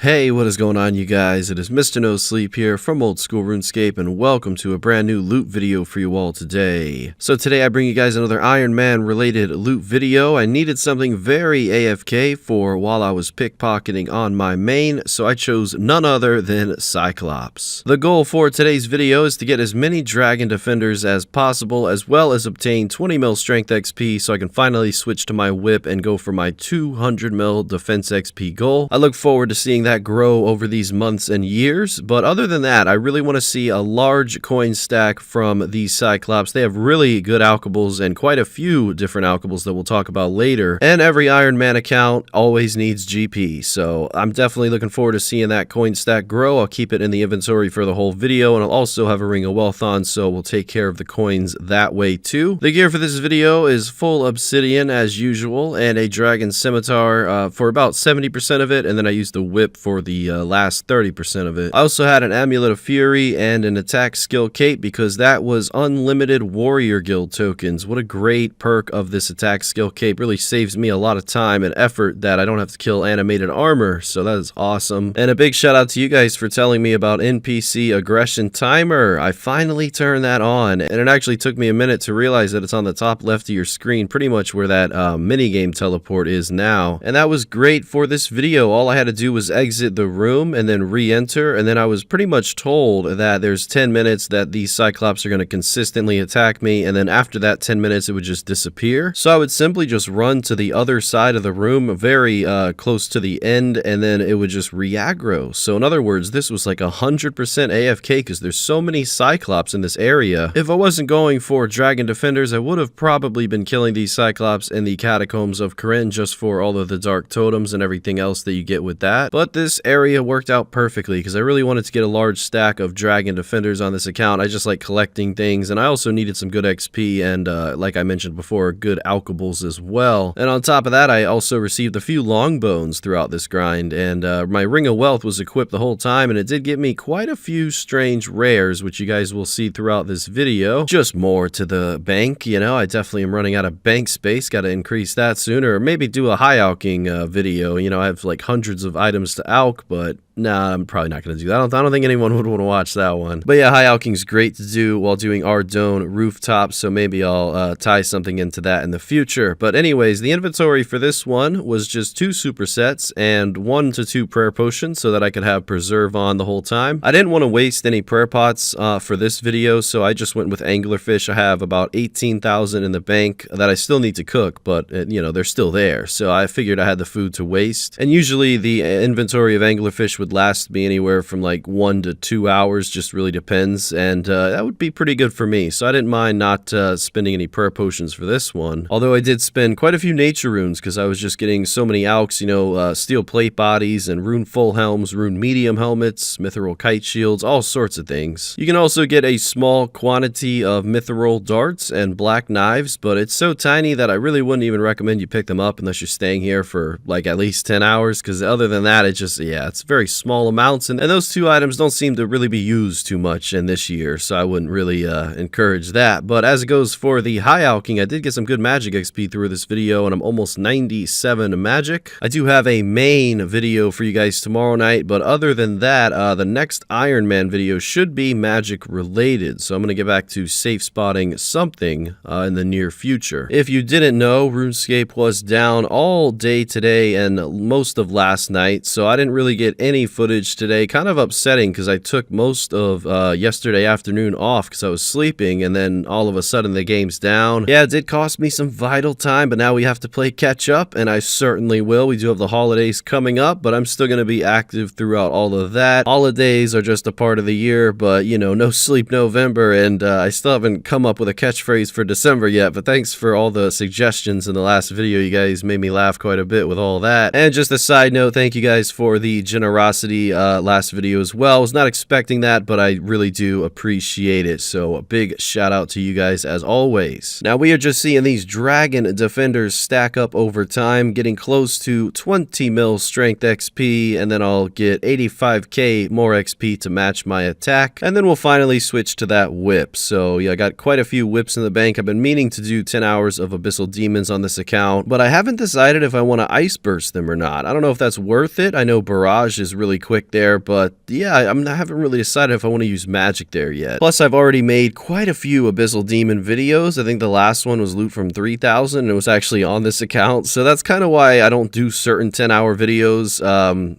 Hey, what is going on, you guys? It is Mr. No Sleep here from Old School RuneScape, and welcome to a brand new loot video for you all today. So today I bring you guys another Iron Man related loot video. I needed something very AFK for while I was pickpocketing on my main, so I chose none other than Cyclops. The goal for today's video is to get as many Dragon Defenders as possible, as well as obtain 20mm Strength XP so I can finally switch to my whip and go for my 200mm Defense XP goal. I look forward to seeing that grow over these months and years, but other than that, I really want to see a large coin stack from these Cyclops. They have really good alchables and quite a few different alchables that we'll talk about later, and every Iron Man account always needs GP, so I'm definitely looking forward to seeing that coin stack grow. I'll keep it in the inventory for the whole video, and I'll also have a Ring of Wealth on, so we'll take care of the coins that way too. The gear for this video is full obsidian as usual, and a dragon scimitar for about 70% of it, and then I used the whip for the last 30% of it. I also had an Amulet of Fury and an attack skill cape because that was unlimited warrior guild tokens. What a great perk of this attack skill cape. Really saves me a lot of time and effort that I don't have to kill animated armor, so that is awesome. And a big shout out to you guys for telling me about NPC aggression timer. I finally turned that on, and it actually took me a minute to realize that it's on the top left of your screen, pretty much where that minigame teleport is now. And that was great for this video. All I had to do was exit the room and then re-enter, and then I was pretty much told that there's 10 minutes that these Cyclops are going to consistently attack me, and then after that 10 minutes it would just disappear. So I would simply just run to the other side of the room, very close to the end, and then it would just re-aggro. So in other words, this was like 100% AFK because there's so many Cyclops in this area. If I wasn't going for Dragon Defenders, I would have probably been killing these Cyclops in the Catacombs of Corinne just for all of the Dark Totems and everything else that you get with that. But this area worked out perfectly because I really wanted to get a large stack of Dragon Defenders on this account. I just like collecting things, and I also needed some good XP and like I mentioned before, good alchables as well. And on top of that, I also received a few long bones throughout this grind, and my Ring of Wealth was equipped the whole time, and it did get me quite a few strange rares, which you guys will see throughout this video. Just more to the bank, you know. I definitely am running out of bank space. Got to increase that sooner, or maybe do a high alching video. You know, I have like hundreds of items to alch, but nah, I'm probably not going to do that. I don't think anyone would want to watch that one. But yeah, high alching is great to do while doing Ardone rooftops, so maybe I'll tie something into that in the future. But anyways, the inventory for this one was just 2 supersets and 1 to 2 prayer potions so that I could have preserve on the whole time. I didn't want to waste any prayer pots for this video, so I just went with anglerfish. I have about 18,000 in the bank that I still need to cook, but you know, they're still there, so I figured I had the food to waste. And usually the inventory of anglerfish would last me anywhere from like 1 to 2 hours, just really depends, and that would be pretty good for me, so I didn't mind not spending any prayer potions for this one. Although I did spend quite a few nature runes because I was just getting so many alchs, you know, steel plate bodies and rune full helms, rune medium helmets, mithril kite shields, all sorts of things. You can also get a small quantity of mithril darts and black knives, but it's so tiny that I really wouldn't even recommend you pick them up unless you're staying here for like at least 10 hours, because other than that, it just, yeah, it's very small amounts, and those 2 items don't seem to really be used too much in this year, so I wouldn't really encourage that. But as it goes for the high alching, I did get some good magic XP through this video, and I'm almost 97 magic. I do have a main video for you guys tomorrow night, but other than that, the next Iron Man video should be magic related, so I'm going to get back to safe spotting something in the near future. If you didn't know, RuneScape was down all day today and most of last night, so I didn't really get any footage today. Kind of upsetting because I took most of yesterday afternoon off because I was sleeping, and then all of a sudden the game's down. Yeah, it did cost me some vital time, but now we have to play catch up, and I certainly will. We do have the holidays coming up, but I'm still going to be active throughout all of that. Holidays are just a part of the year, but you know, no sleep November, and I still haven't come up with a catchphrase for December yet, but thanks for all the suggestions in the last video. You guys made me laugh quite a bit with all that. And just a side note, thank you guys for the generosity last video as well. I was not expecting that, but I really do appreciate it, so a big shout out to you guys as always. Now we are just seeing these Dragon Defenders stack up over time, getting close to 20mm Strength XP, and then I'll get 85k more XP to match my attack, and then we'll finally switch to that whip. So yeah, I got quite a few whips in the bank. I've been meaning to do 10 hours of Abyssal Demons on this account, but I haven't decided if I want to Ice Burst them or not. I don't know if that's worth it. I know Barrage is really really quick there, but yeah, I haven't really decided if I want to use magic there yet. Plus, I've already made quite a few Abyssal Demon videos. I think the last one was Loot from 3000, and it was actually on this account, so that's kind of why I don't do certain 10-hour videos,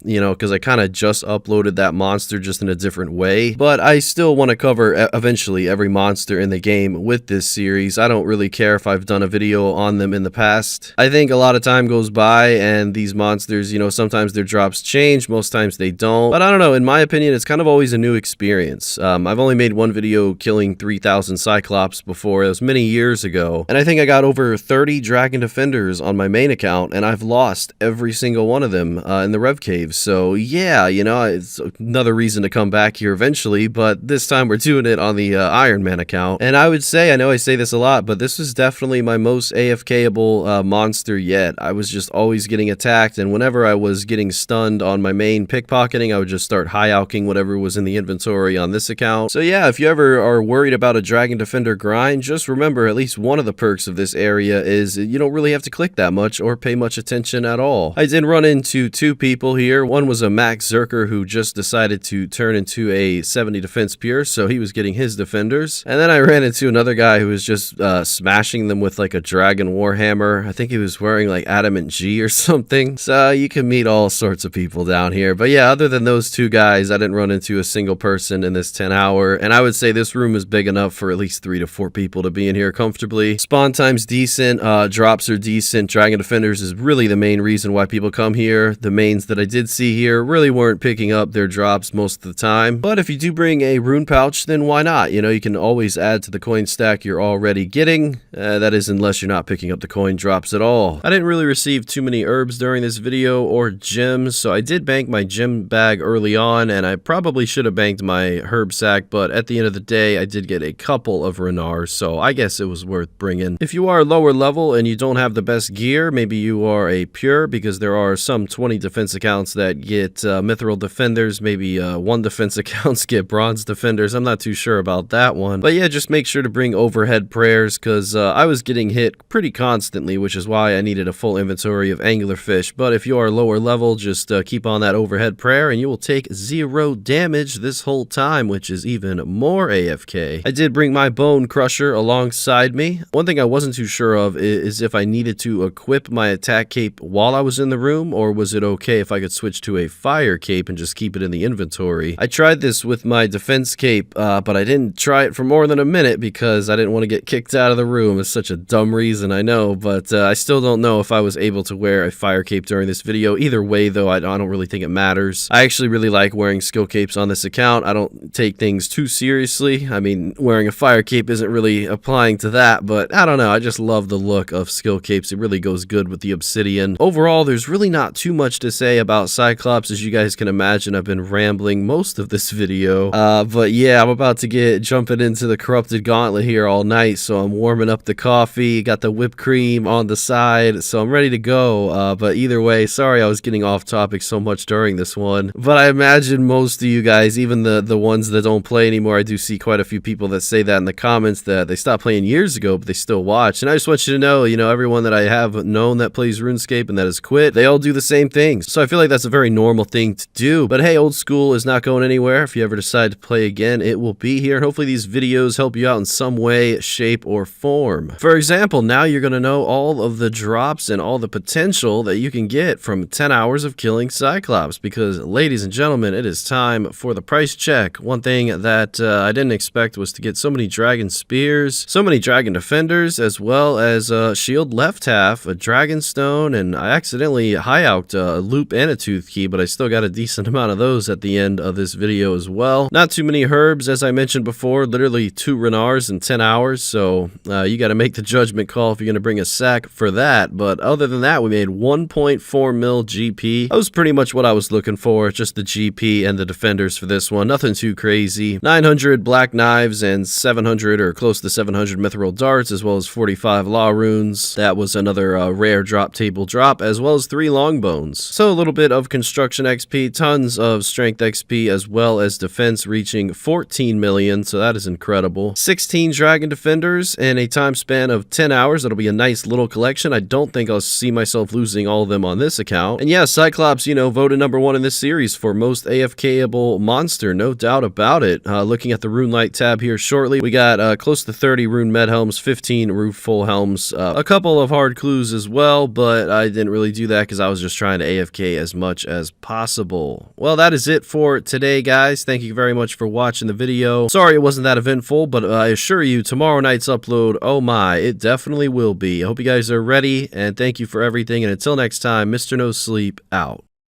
you know, because I kind of just uploaded that monster just in a different way. But I still want to cover eventually every monster in the game with this series. I don't really care if I've done a video on them in the past. I think a lot of time goes by and these monsters, you know, sometimes their drops change, most times they don't. But I don't know, in my opinion, it's kind of always a new experience. I've only made one video killing 3,000 Cyclops before. It was many years ago. And I think I got over 30 Dragon Defenders on my main account, and I've lost every single one of them in the Rev Cave. So yeah, you know, it's another reason to come back here eventually, but this time we're doing it on the Iron Man account. And I would say, I know I say this a lot, but this was definitely my most AFK-able monster yet. I was just always getting attacked, and whenever I was getting stunned on my main pickpocketing, I would just start high-alking whatever was in the inventory on this account. So yeah, if you ever are worried about a Dragon Defender grind, just remember at least one of the perks of this area is you don't really have to click that much or pay much attention at all. I did run into two people here. One was a Max Zerker who just decided to turn into a 70 defense pure, so he was getting his defenders. And then I ran into another guy who was just smashing them with like a Dragon Warhammer. I think he was wearing like Adamant G or something. So you can meet all sorts of people down here. But yeah, other than those two guys, I didn't run into a single person in this 10-hour. And I would say this room is big enough for at least 3 to 4 people to be in here comfortably. Spawn time's decent, drops are decent. Dragon Defenders is really the main reason why people come here. The mains that I did see here really weren't picking up their drops most of the time. But if you do bring a rune pouch, then why not? You know, you can always add to the coin stack you're already getting. That is unless you're not picking up the coin drops at all. I didn't really receive too many herbs during this video or gems, so I did bank my gem bag early on, and I probably should have banked my herb sack, but at the end of the day, I did get a couple of renars, so I guess it was worth bringing. If you are lower level and you don't have the best gear, maybe you are a pure, because there are some 20 defense accounts that get mithril defenders, maybe 1 defense accounts get bronze defenders. I'm not too sure about that one, but yeah, just make sure to bring overhead prayers, because I was getting hit pretty constantly, which is why I needed a full inventory of anglerfish. But if you are lower level, just keep on that overhead prayer and you will take 0 damage this whole time, which is even more AFK. I did bring my bone crusher alongside me. One thing I wasn't too sure of is if I needed to equip my attack cape while I was in the room, or was it okay if I could switch to a fire cape and just keep it in the inventory. I tried this with my defense cape, but I didn't try it for more than a minute because I didn't want to get kicked out of the room. It's such a dumb reason, I know, but I still don't know if I was able to wear a fire cape during this video. Either way, though, I don't really think it matters. I actually really like wearing skill capes on this account. I don't take things too seriously. I mean, wearing a fire cape isn't really applying to that, but I don't know. I just love the look of skill capes. It really goes good with the obsidian. Overall, there's really not too much to say about Cyclops. As you guys can imagine, I've been rambling most of this video, but yeah, I'm about to get jumping into the corrupted gauntlet here all night, so I'm warming up the coffee, got the whipped cream on the side, so I'm ready to go. But either way, sorry I was getting off topic so much during this one, but I imagine most of you guys, even the ones that don't play anymore, I do see quite a few people that say that in the comments, that they stopped playing years ago but they still watch. And I just want you to know, you know, everyone that I have known that plays RuneScape and that has quit, they all do the same things. So I feel like that's a very normal thing to do. But hey, old school is not going anywhere. If you ever decide to play again, it will be here. And hopefully these videos help you out in some way, shape, or form. For example, now you're going to know all of the drops and all the potential that you can get from 10 hours of killing Cyclops. Because, ladies and gentlemen, it is time for the price check. One thing that I didn't expect was to get so many Dragon Spears, so many Dragon Defenders, as well as a Shield Left Half, a Dragon Stone, and I accidentally high-alked a Loop and a Tooth Key, but I still got a decent amount of those at the end of this video as well. Not too many herbs, as I mentioned before, literally 2 renars in 10 hours, so you got to make the judgment call if you're going to bring a sack for that. But other than that, we made 1.4 mil GP. That was pretty much what I was looking for, just the GP and the defenders for this one. Nothing too crazy. 900 black knives and 700 or close to 700 mithril darts, as well as 45 law runes. That was another rare drop table drop, as well as 3 long bones. So a little bit of construction XP, tons of strength XP, as well as defense reaching 14 million, so that is incredible. 16 Dragon Defenders in a time span of 10 hours. That'll be a nice little collection. I don't think I'll see myself losing all of them on this account. And yeah, Cyclops, you know, voted #1 one in this series for most AFKable monster, no doubt about it. Looking at the Rune Light tab here shortly, we got close to 30 Rune Med Helms, 15 Roof Full Helms, a couple of hard clues as well, but I didn't really do that because I was just trying to AFK as much as possible. Well, that is it for today, guys. Thank you very much for watching the video. Sorry it wasn't that eventful, but I assure you, tomorrow night's upload, oh my, it definitely will be. I hope you guys are ready, and thank you for everything, and until next time, Mr. No Sleep out.